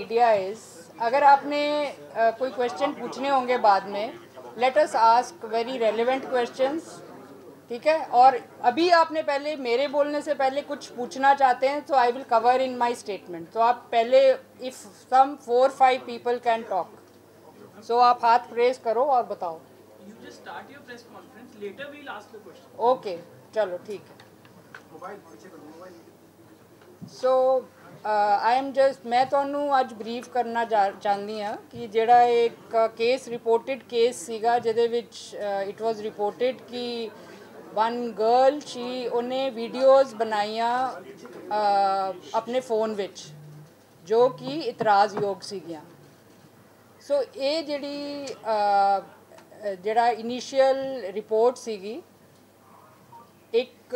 Media is, अगर आपने कोई क्वेश्चन पूछने होंगे बाद में, let us ask very relevant questions, ठीक है। और अभी आपने पहले मेरे बोलने से पहले कुछ पूछना चाहते हैं तो I will cover in my statement. तो आप पहले if some 4-5 people can talk, so आप हाथ प्रेस करो और बताओ। You just start your press conference. Later we'll ask the question. Okay, चलो ठीक है। सो आई एम जस्ट, मैं ਤੁਹਾਨੂੰ ਅੱਜ ਬਰੀਫ ਕਰਨਾ ਚਾਹੁੰਦੀ ਹਾਂ ਕਿ ਜਿਹੜਾ ਇੱਕ ਕੇਸ ਰਿਪੋਰਟਡ ਕੇਸ ਸੀਗਾ ਜਿਹਦੇ ਵਿੱਚ ਇਟ ਵਾਸ ਰਿਪੋਰਟਡ ਕਿ ਵਨ ਗਰਲ ਉਹਨੇ ਵੀਡੀਓਜ਼ ਬਣਾਈਆਂ ਆਪਣੇ फ़ोन ਵਿੱਚ ਜੋ ਕਿ ਇਤਰਾਜ਼ਯੋਗ ਸੀਗੀਆਂ। ਸੋ ਇਹ ਜਿਹੜਾ ਇਨੀਸ਼ੀਅਲ ਰਿਪੋਰਟ ਸੀਗੀ एक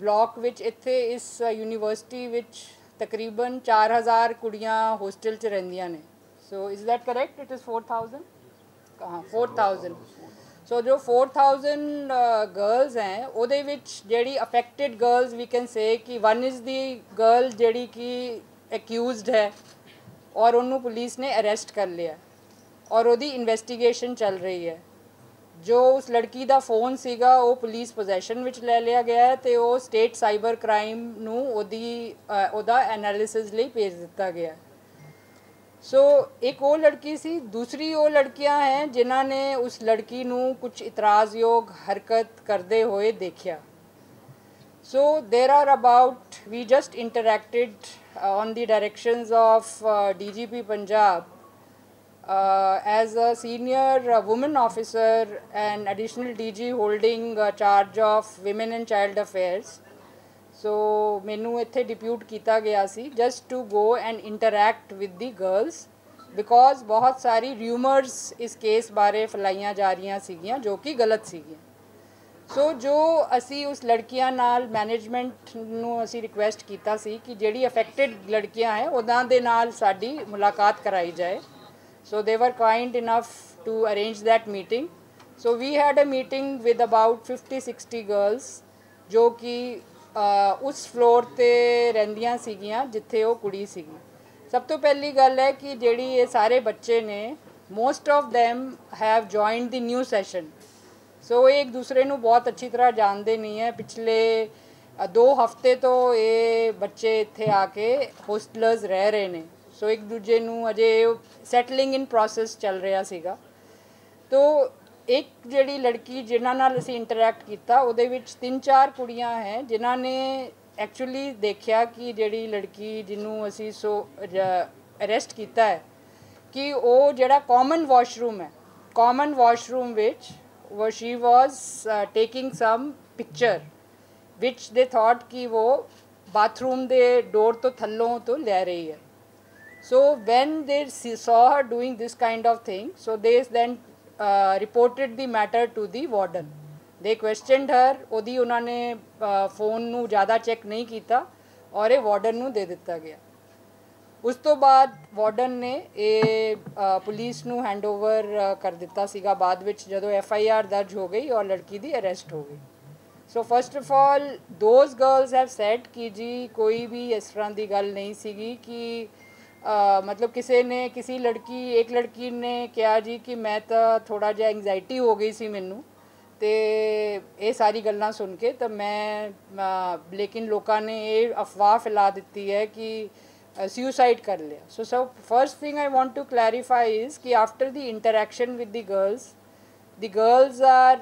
ब्लॉक विच इत्थे इस यूनीवर्सिटी विच तकरीबन 4000 कुड़ियाँ होस्टल च रहिंदियां ने। So is that correct? It is 4000, हाँ 4000। सो जो 4000 गर्ल्स हैं उहदे विच जेहड़ी affected girls we can say कि वन इज़ दी गर्ल जेहड़ी कि एक्यूज़ड है और उन्होंने पुलिस ने अरेस्ट कर लिया और उहदी इन्वेस्टिगेशन चल रही है। जो उस लड़की का फोन सीगा वो पुलिस पोजैशन विच ले लिया गया है तो वो स्टेट साइबर क्राइम नूं ओदा एनालिसिस लई भेज दिता गया। सो एक वो लड़की सी, दूसरी वो लड़कियां हैं जिन्हां ने उस लड़की नूं कुछ इतराज़योग हरकत करते हुए देखा। So there are about, we just interacted on the directions of DGP Punjab as a senior woman officer and additional DG holding charge of women and child affairs. So मैनू इत्थे डिप्यूट किया गया सी just to go and interact with the girls because बहुत सारी rumours इस case बारे फैलाइयां जा रही सीगियां जो कि गलत सीगियां। सो जो असी उस लड़कियां नाल मैनेजमेंट नू असी रिक्वेस्ट किया सी कि जिहड़ी अफेक्टेड लड़कियां हैं उन्हां दे नाल साडी मुलाकात कराई जाए। So they were kind enough to arrange that meeting. So we had a meeting with about 50-60 girls जो कि उस फ्लोर ते रहिंदियां सीगियां जिथे वो कुड़ी सीगी। सब तो पहली गल है कि जेड़ी ये सारे बच्चे ने most of them have joined the new session. सो एक दूसरे नू बहुत अच्छी तरह जानते नहीं है। पिछले 2 हफ्ते तो ये बच्चे इत्थे आके होस्टलर्स रह रहे हैं। सो एक दूजे नू अजे सैटलिंग इन प्रोसैस चल रहा सीगा। तो एक जिहड़ी लड़की जिन्हां नाल असीं इंटरैक्ट किया उहदे विच 3-4 कुड़ियां हैं जिन्हां ने एक्चुअली देखा कि जिहड़ी लड़की जिन्हों असीं अरेस्ट किया है कि वो जिहड़ा कॉमन वॉशरूम है, कॉमन वॉशरूम विच वो she was taking some picture which they thought कि वो बाथरूम दे डोर तो थल्लों तो ले रही है। So when they saw her doing this kind of thing, so they then reported the matter to the warden. They questioned her, ओदी उन्होंने phone नू ज़्यादा चेक नहीं किया और ये वार्डन नू दे दिता गया। उस तो बाद वार्डन ने ये पुलिस नू हैंडओवर कर दिता सीगा बाद विच जदों FIR दर्ज हो गई और लड़की दी अरेस्ट हो गई। So first of all those girls have sad कि जी कोई भी इस तरह की गल नहीं सीगी कि मतलब किसी ने एक लड़की ने कहा जी कि मैं तो थोड़ा जिहा एंगजाइटी हो गई सी मैनू तो ये सारी गल्लां सुन के तो मैं लेकिन लोगों ने ये अफवाह फैला दी है कि सुसाइड कर लिया। So first thing I want to clarify is कि after the interaction with the girls are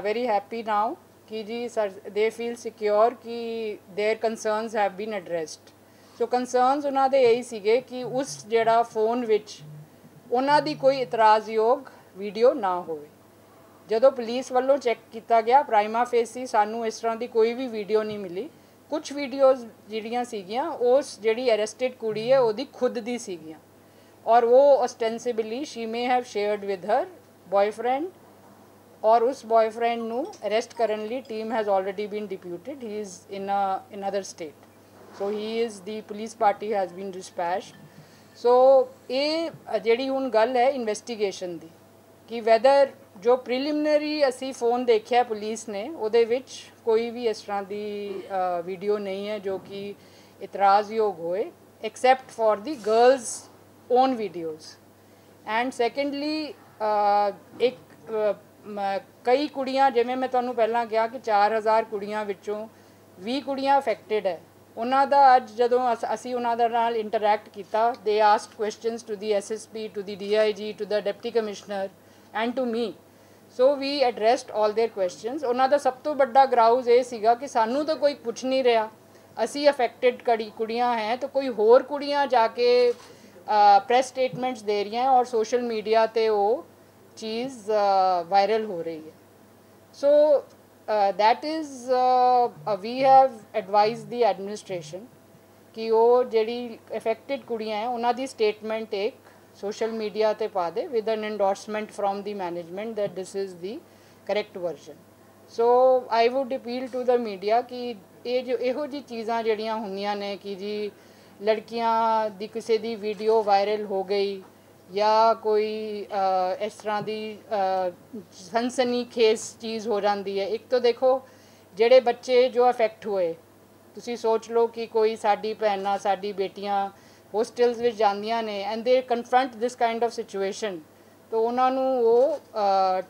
very happy now कि जी सर दे फील सिक्योर कि their concerns have been addressed. So concerns उन्होंने यही सीगे कि उस जिहड़ा फोन विच उन्हां दी कोई इतराज़योग वीडियो ना होवे। जदों पुलिस वालों चैक किया गया प्राइमा फेसी सानू इस तरह की कोई भी वीडियो नहीं मिली। कुछ वीडियोज़ जिहड़ियां सीगियां उस जिहड़ी अरेस्टेड कुड़ी है उहदी खुद दी सीगियां और वो ostensibly she may have shared with her boyfriend और उस बॉयफ्रेंड नू अरेस्ट करन लई team has already been deputed. He is in another state. So he is the police party has been dispatched. So ये जिहड़ी हुण गल है इन्वेस्टिगेशन दी कि वैदर जो प्रिलिमिनरी असी फ़ोन देखा पुलिस ने उहदे विच कोई भी इस तरह की वीडियो नहीं है जो कि इतराज़योग होए except for the girls own videos. And secondly, एक कई कुड़ियाँ जिवें मैं तुहानूं पहलां कहा कि 4000 कुड़ियाँ विचों 20 कुड़ियाँ अफेक्टेड है उन्हां दा अज जदों असीं उन्हां दे नाल इंटरैक्ट कीता they asked questions to the SSP to the DIG to the deputy commissioner and to me so we addressed all their questions उन्हां दा सब तो वड्डा ग्राउज ये सीगा कि सानूं तो कोई पुछ नहीं रहा असी अफेक्टेड कुड़ियाँ हैं तो कोई होर कुड़ियाँ जाके प्रेस स्टेटमेंट्स दे रही हैं और सोशल मीडिया पे वो चीज़ वायरल हो रही है so that is we have advise the administration कि वो ਜਿਹੜੀ अफेक्टेड कुड़ियाँ हैं उन्हों की स्टेटमेंट एक सोशल मीडिया ते पा दे with an endorsement from the management that this is the correct version so I would appeal to the media कि ये जो ਇਹੋ जी चीज़ां ਜਿਹੜੀਆਂ ਹੁੰਦੀਆਂ ਨੇ कि जी लड़कियां दी किसी दी वीडियो वायरल हो गई या कोई इस तरह की सनसनी खेज चीज़ हो जाती है एक तो देखो जेड़े बच्चे जो अफेक्ट हुए तुसी सोच लो कि कोई साडी भैनां साडी बेटियां होस्टल्स विच जांदियां ने and they confront this kind of situation तो उन्होंने वो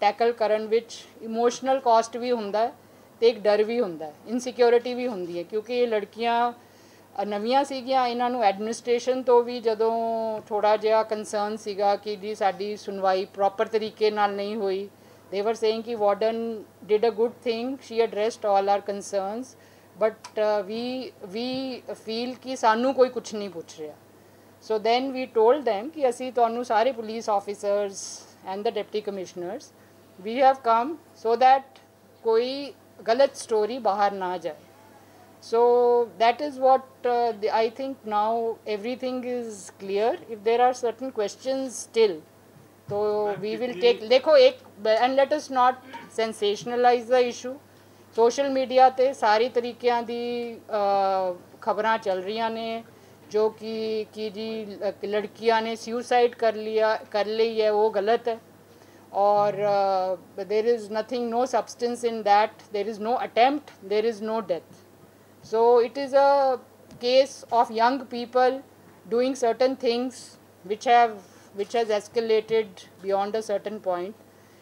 टैकल करन विच इमोशनल कॉस्ट भी हुंदा है तो एक डर भी हुंदा है इनसिक्योरिटी भी हुंदी है क्योंकि ये लड़कियां नवीਆਂ ਸੀਗੀਆਂ ਇਹਨਾਂ ਨੂੰ ਐਡਮਿਨਿਸਟ੍ਰੇਸ਼ਨ ਤੋਂ ਵੀ ਜਦੋਂ ਥੋੜਾ ਜਿਹਾ ਕੰਸਰਨ ਸੀਗਾ ਕਿ ਜੀ ਸਾਡੀ ਸੁਣਵਾਈ ਪ੍ਰੋਪਰ ਤਰੀਕੇ ਨਾਲ ਨਹੀਂ ਹੋਈ they were saying कि warden did a good thing she addressed all our concerns but we feel कि सानू कोई कुछ नहीं पूछ रहा so then we told them कि ਅਸੀਂ ਤੁਹਾਨੂੰ ਸਾਰੇ police officers and the deputy commissioners we have come so that कोई गलत story बाहर ना जाए so that is what I think now everything is clear if there are certain questions still so we will take देखो एक and let us not sensationalize the issue social media ते सारी तरीक़ियां दी खबरां चल रही ने जो कि जी लड़कियां ने सुसाइड कर ली है वो गलत है और there is nothing no substance in that there is no attempt there is no death so it is a case of young people doing certain things which has escalated beyond a certain point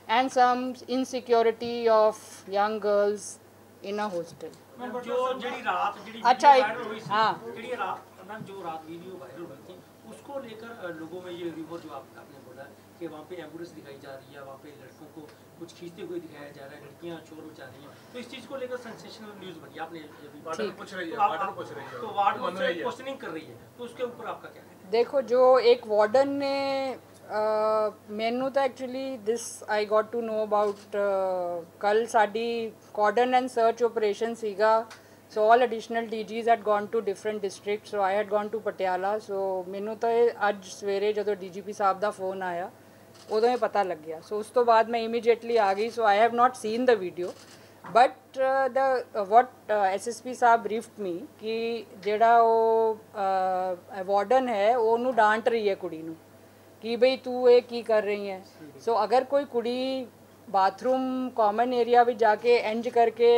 and some insecurity of young girls in a hostel जो JD रात JD अच्छा viral हुई हाँ JD रात ma'am जो रात video viral हुई थी उसको लेकर लोगों में ये रिपोर्ट जो आपने बोला कि वहाँ पे एम्बुलेंस दिखाई जा रही है वहाँ पे लड़कों को कुछ खींचते हुए दिखाया जा रहा है लड़कियाँ शोर मचा रही हैं तो इस चीज़ को लेकर सेंसेशनल न्यूज़ बनी आपने पूछ रही है तो वार्ड में क्वेश्चनिंग कर रही है तो उसके ऊपर आपका क्या है देखो जो एक वार्डन ने मैनू तो actually this I got to know about कल साडी कॉर्डन एंड सर्च ऑपरेशन सीगा so all additional DGs had gone to different district so I had gone to Patiala so मैनू तो अज सवेरे जो DGP साहब का फोन आया उदों ही पता लग गया सो उस तो बाद मैं इमीडिएटली आ गई so I have not seen the video but the what SSP साहब ब्रीफ्ड मी कि जेड़ा वो वार्डन है उन्होंने डांट रही है कुड़ी नू कि बई तू ये की कर रही है सो अगर कोई कुड़ी बाथरूम कॉमन एरिया में जाके इंज करके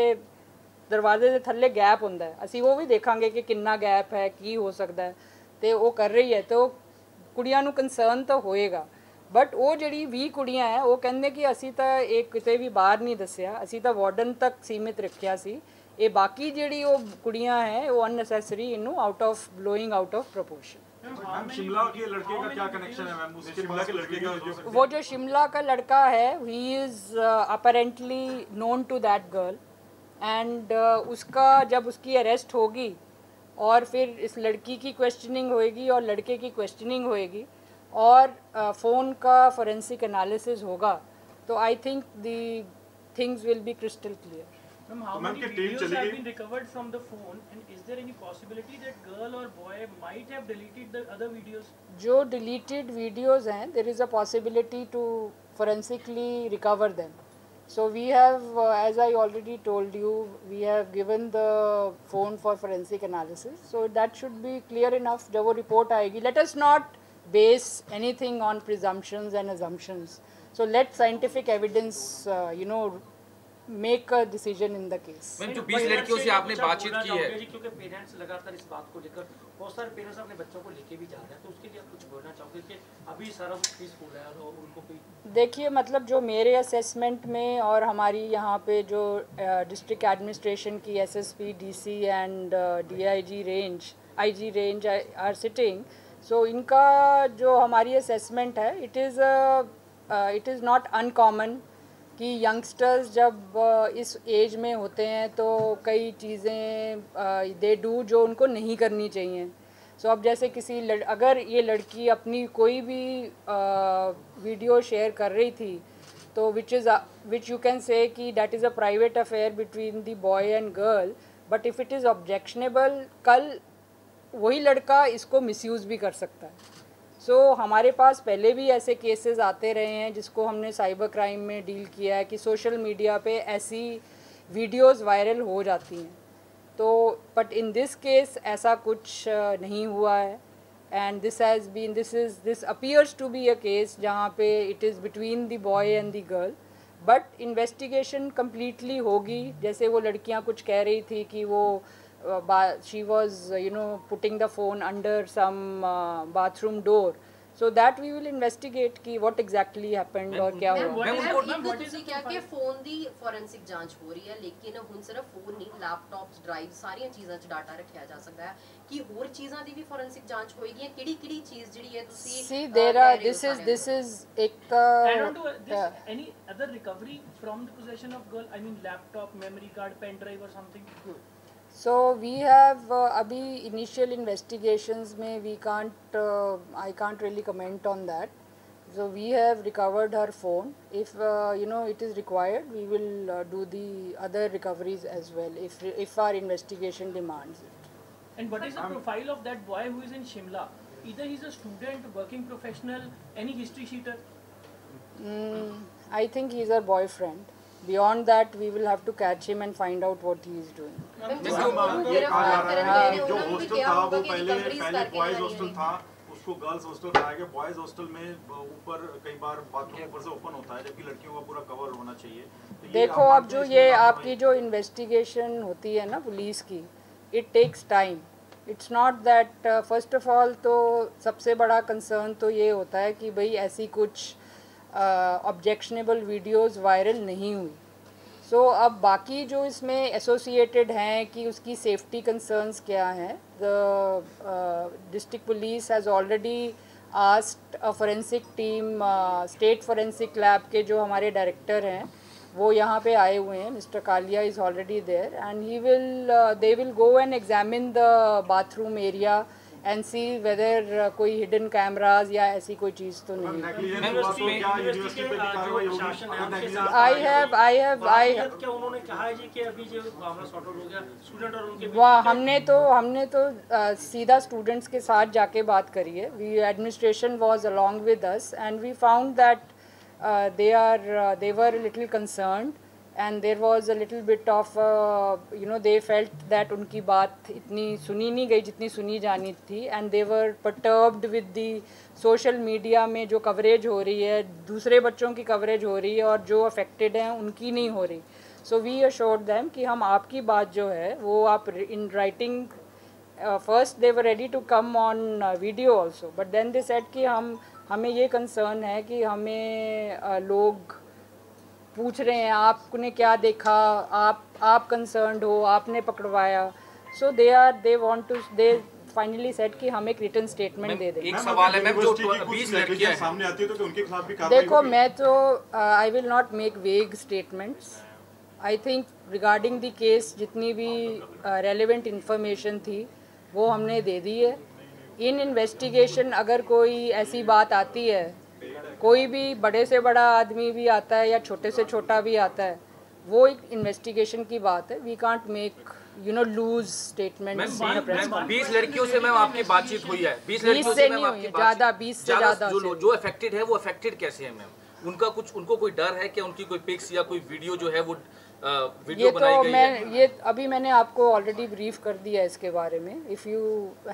दरवाजे के थल्ले गैप होंदा है असी वो भी देखांगे कि कितना गैप है की हो सकता है तो वो कर रही है तो कुड़ियां नू कंसर्न तो होएगा बट वो जी 20 कुड़ियां है वो कहते कि असी तो एक किते भी बाहर नहीं दसिया असी तो वार्डन तक सीमित रखिया सी ये बाकी जी वो कुड़ियां हैं वो अननेसेसरी इनू out of blowing out of proportion Shimla के लड़के का क्या कनेक्शन है मैम उसके शिमला के लड़के का वो जो शिमला का लड़का है he is apparently known to that girl and उसका जब उसकी अरेस्ट होगी और फिर इस लड़की की क्वेश्चनिंग होएगी और लड़के की क्वेश्चनिंग होएगी और फ़ोन का फोरेंसिक एनालिसिस होगा तो I think the things will be crystal clear Ma'am, how many videos have been recovered from the phone and is there any possibility that girl or boy might have deleted the other videos? जो deleted videos हैं there is a possibility to forensically recover them. So we have, as I already told you, we have given the phone for forensic analysis. So that should be clear enough. जब वो report आएगी, let us not base anything on presumptions and assumptions. So let scientific evidence, make a decision in the case. Ma'am जो 20 लड़कियों से आपने बातचीत की है, क्योंकि पेरेंट्स लगातार इस बात को लेकर, बहुत सारे पेरेंट्स अपने बच्चों को लेके भी जा रहे हैं, तो उसके लिए आप कुछ बोलना चाहोगे कि अभी सारा कुछ पीसफुल है और उनको कोई? देखिए, मतलब जो मेरे असेसमेंट में और हमारी यहाँ पे जो डिस्ट्रिक्ट एडमिनिस्ट्रेशन की SSP, DC and DIG range, IG range are sitting, so इनका जो हमारी असेसमेंट है, इट इज़ नॉट अनकॉमन कि यंगस्टर्स जब इस एज में होते हैं तो कई चीज़ें दे डू जो उनको नहीं करनी चाहिए. सो अब जैसे अगर ये लड़की अपनी कोई भी वीडियो शेयर कर रही थी तो विच यू कैन से कि that is a private affair between the boy and girl, but if it is objectionable, कल वही लड़का इसको मिसयूज़ भी कर सकता है. सो हमारे पास पहले भी ऐसे केसेस आते रहे हैं जिसको हमने साइबर क्राइम में डील किया है कि सोशल मीडिया पे ऐसी वीडियोस वायरल हो जाती हैं. तो बट इन दिस केस ऐसा कुछ नहीं हुआ है, and this appears to be a case जहाँ पे it is between the boy and the girl. But investigation completely होगी. जैसे वो लड़कियाँ कुछ कह रही थी कि वो she was putting the phone under some bathroom door, so that we will investigate कि what exactly happened और क्या हुआ. मैम ਤੁਸੀਂ ਕਿਹਾ ਕਿ ਫੋਨ ਦੀ ਫੋਰੈਂਸਿਕ ਜਾਂਚ ਹੋ ਰਹੀ ਹੈ, ਲੇਕਿਨ ਹੁਣ ਸਿਰਫ ਫੋਨ ਨਹੀਂ, ਲੈਪਟਾਪਸ, ਡਰਾਈਵ, ਸਾਰੀਆਂ ਚੀਜ਼ਾਂ 'ਚ ਡਾਟਾ ਰੱਖਿਆ ਜਾ ਸਕਦਾ ਹੈ ਕਿ ਹੋਰ ਚੀਜ਼ਾਂ ਦੀ ਵੀ ਫੋਰੈਂਸਿਕ ਜਾਂਚ ਹੋਏਗੀ? ਕਿਹੜੀ ਚੀਜ਼ ਜਿਹੜੀ ਹੈ ਤੁਸੀਂ see there are this is एक any other recovery from the possession of girl, I mean laptop, memory card, pen drive or something? So we have abhi initial investigations mein I can't really comment on that. So we have recovered her phone. If it is required, we will do the other recoveries as well if our investigation demands it. And what is the profile of that boy who is in Shimla? Either he's a student, working professional, any history sheeter? I think he's her boyfriend. Beyond that, we will have to catch him and find out what he is doing. जो hostel था वो पहले boys hostel था, उसको girls hostel बनाया गया. Boys hostel में ऊपर कई बार बाथरूम ऊपर से ओपन होता है, जबकि लड़कियों का पूरा कवर होना चाहिए. तो देखो, अब जो ये आपकी जो इन्वेस्टिगेशन होती है ना पुलिस की, it takes time. It's not that first of all तो सबसे बड़ा कंसर्न तो ये होता है कि भाई ऐसी कुछ ऑब्जेक्शनेबल वीडियोस वायरल नहीं हुई. सो अब बाकी जो इसमें एसोसिएटेड हैं कि उसकी सेफ्टी कंसर्न्स क्या हैं, the district police has already asked a forensic team, state forensic lab के जो हमारे डायरेक्टर हैं वो यहाँ पे आए हुए हैं. Mister Kalia is already there and they will go and examine the bathroom area and see whether कोई hidden cameras या ऐसी कोई चीज़ तो नहीं. क्या उन्होंने कहा है जी कि अभी जो मामला सॉर्ट आउट हो गया स्टूडेंट और उनके? वाह, हमने तो सीधा स्टूडेंट्स के साथ जाके बात करी है. We administration was along with us and we found that they were a little concerned and there was a little bit of they felt that उनकी बात इतनी सुनी नहीं गई जितनी सुनी जानी थी, and they were perturbed with the social media में जो कवरेज हो रही है, दूसरे बच्चों की कवरेज हो रही है और जो अफेक्टेड हैं उनकी नहीं हो रही. सो वी assured them कि हम आपकी बात जो है वो आप in writing, first they were ready to come on video also, but then they said कि हमें ये कंसर्न है कि हमें लोग पूछ रहे हैं आपने क्या देखा, आप कंसर्न्ड हो, आपने पकड़वाया. सो दे फाइनली सेट कि हम एक रिटन स्टेटमेंट दे दें. एक सवाल है मैम, जो 20 लड़कियां सामने आती है तो उनके खिलाफ भी कार्रवाई? देखो, मैं तो आई विल नॉट मेक वेग statements. I think regarding the case जितनी भी रेलेवेंट इंफॉर्मेशन थी वो हमने दे दी है. इन इन्वेस्टिगेशन अगर कोई ऐसी बात आती है, कोई भी बड़े से बड़ा आदमी भी आता है या छोटे से छोटा भी आता है, वो एक इन्वेस्टिगेशन की बात है. We can't make loose statements. 20 लड़कियों से मैम आपकी बातचीत हुई है? 20 लड़कियों से मैम आपकी ज़्यादा, 20 से ज़्यादा. जो अफेक्टेड है वो अफेक्टेड कैसे है मैम? उनको कोई डर है कि उनकी कोई पिक्स या कोई वीडियो जो है वो वीडियो बनाई गई है। ये अभी मैंने आपको ऑलरेडी ब्रीफ कर दिया है इसके बारे में। If you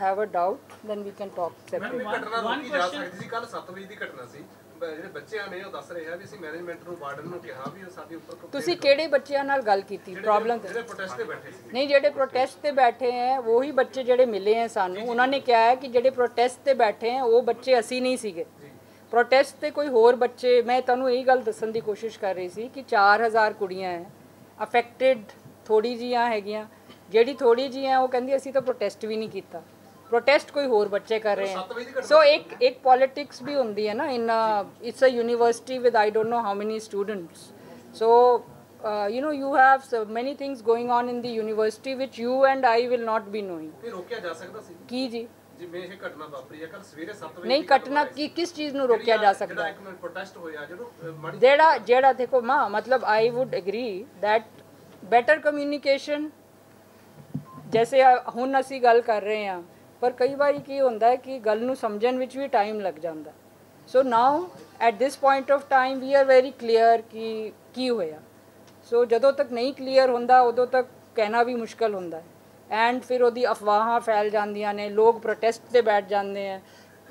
have a doubt then we can talk separate. ਘਟਨਾ ਰੋਕੀ ਜਾ ਸਕਦੀ ਸੀ। ਕੱਲ 7 ਵਜੇ ਦੀ ਘਟਨਾ ਸੀ। ਜਿਹੜੇ ਬੱਚਿਆਂ ਨੇ ਉਹ ਦੱਸ ਰਹੇ ਆ ਵੀ ਅਸੀਂ ਮੈਨੇਜਮੈਂਟ ਨੂੰ ਵਾਰਡਨ ਨੂੰ ਕਿਹਾ ਵੀ ਸਾਡੇ ਉੱਪਰ ਤੁਸੀਂ ਕਿਹੜੇ ਬੱਚਿਆਂ ਨਾਲ ਗੱਲ ਕੀਤੀ ਪ੍ਰੋਬਲਮ ਤੇ? ਜਿਹੜੇ ਪ੍ਰੋਟੈਸਟ ਤੇ ਬੈਠੇ ਸੀ। ਨਹੀਂ, ਜਿਹੜੇ ਪ੍ਰੋਟੈਸਟ ਤੇ ਬੈਠੇ हैं वही ਬੱਚੇ ਜਿਹੜੇ ਮਿਲੇ हैं ਸਾਨੂੰ, ਉਹਨਾਂ ਨੇ ਕਿਹਾ ਹੈ ਕਿ ਜਿਹੜੇ ਪ੍ਰੋਟੈਸਟ ਤੇ ਬੈਠੇ हैं ਉਹ ਬੱਚੇ ਅਸੀਂ ਨਹੀਂ ਸੀਗੇ। ਪ੍ਰੋਟੈਸਟ ਤੇ ਕੋਈ ਹੋਰ ਬੱਚੇ, ਮੈਂ ਤੁਹਾਨੂੰ ਇਹੀ ਗੱਲ ਦੱਸਣ ਦੀ ਕੋਸ਼ਿਸ਼ ਕਰ ਰਹੀ ਸੀ ਕਿ 4000 ਕੁੜੀਆਂ ਹੈ ਅਫੈਕਟਡ, ਥੋੜੀ ਜੀਆਂ ਹੈਗੀਆਂ, ਜਿਹੜੀ ਥੋੜੀ ਜੀਆਂ ਉਹ ਕਹਿੰਦੀ ਅਸੀਂ ਤਾਂ ਪ੍ਰੋਟੈਸਟ ਵੀ ਨਹੀਂ ਕੀਤਾ। ਪ੍ਰੋਟੈਸਟ ਕੋਈ ਹੋਰ ਬੱਚੇ ਕਰ ਰਹੇ हैं। ਸੋ ਇੱਕ ਪੋਲਿਟਿਕਸ ਵੀ ਹੁੰਦੀ ਹੈ ਨਾ in it's a university with I don't know how many students. So you know, you have so many things going on in the university which you and I will not be knowing। ਇਹ ਰੋਕਿਆ ਜਾ ਸਕਦਾ ਸੀ ਕੀ ਜੀ? ਜਿਵੇਂ ਇਹ ਘਟਨਾ ਵਾਪਰੀ ਹੈ ਕੱਲ ਸਵੇਰੇ 7 ਵਜੇ ਨਹੀਂ, ਘਟਨਾ ਕਿਸ ਚੀਜ਼ ਨੂੰ ਰੋਕਿਆ ਜਾ ਸਕਦਾ ਹੈ? ਜਿਹੜਾ ਇੱਕ ਪ੍ਰੋਟੈਸਟ ਹੋਇਆ ਜਦੋਂ ਜਿਹੜਾ ਦੇਖੋ ਮਾਂ, ਮਤਲਬ I would agree that better communication, ਜੈਸੇ ਹੁਣ ਅਸੀਂ ਗੱਲ ਕਰ ਰਹੇ ਹਾਂ, ਪਰ ਕਈ ਵਾਰੀ ਕੀ ਹੁੰਦਾ ਹੈ ਕਿ ਗੱਲ ਨੂੰ ਸਮਝਣ ਵਿੱਚ ਵੀ ਟਾਈਮ ਲੱਗ ਜਾਂਦਾ। So now at this point of time we are very clear ਕਿ ਕੀ ਹੋਇਆ। ਸੋ ਜਦੋਂ ਤੱਕ ਨਹੀਂ ਕਲੀਅਰ ਹੁੰਦਾ ਉਦੋਂ ਤੱਕ ਕਹਿਣਾ ਵੀ ਮੁਸ਼ਕਲ ਹੁੰਦਾ ਹੈ। ਐਂਡ ਫਿਰ ਉਹਦੀ ਅਫਵਾਹਾਂ ਫੈਲ ਜਾਂਦੀਆਂ ਨੇ, ਲੋਕ ਪ੍ਰੋਟੈਸਟ 'ਤੇ ਬੈਠ ਜਾਂਦੇ ਹੈ।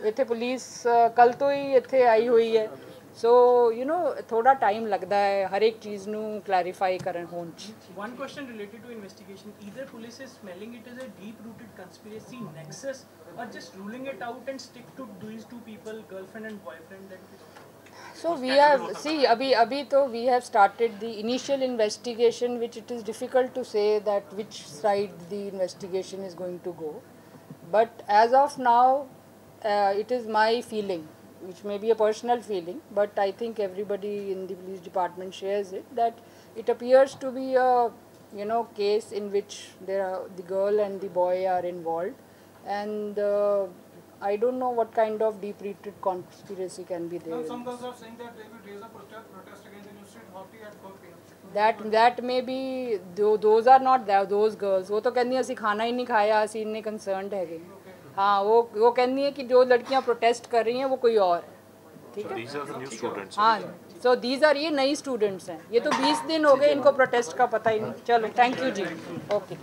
ਇੱਥੇ ਪੁਲਿਸ ਕੱਲ ਤੋਂ ਹੀ ਇੱਥੇ ਆਈ ਹੋਈ ਹੈ। ਸੋ ਯੂ ਨੋ ਥੋੜਾ ਟਾਈਮ ਲੱਗਦਾ ਹੈ ਹਰ ਇੱਕ ਚੀਜ਼ ਨੂੰ ਕਲੈਰੀਫਾਈ ਕਰਨ ਹੋਣ 'ਚ। One question related to investigation: either police is smelling it as a deep-rooted conspiracy nexus, or just ruling it out and stick to these two people, girlfriend and boyfriend. So we have, see, abhi to we have started the initial investigation, which it is difficult to say that which side the investigation is going to go. But as of now, it is my feeling, which may be a personal feeling, but I think everybody in the police department shares it, that it appears to be a, you know, case in which the girl and the boy are involved, and I don't know what kind of deep-rooted conspiracy can be there. Some girls are saying that they will raise a protest against the university hockey at 4 p.m. That may be, those are not those girls. वो तो कहती हैं ਅਸੀਂ ਖਾਣਾ ਹੀ ਨਹੀਂ ਖਾਇਆ, ਅਸੀਂ ਇੰਨੇ concerned ਹੈਗੇ। हाँ, वो कहती हैं कि जो लड़कियाँ protest कर रही हैं वो कोई और है। ठीक है? These are the new students। हाँ, so these are, ये नई students हैं। ये तो 20 दिन हो गए इनको protest का पता ही नहीं। चलो, thank you जी। Okay।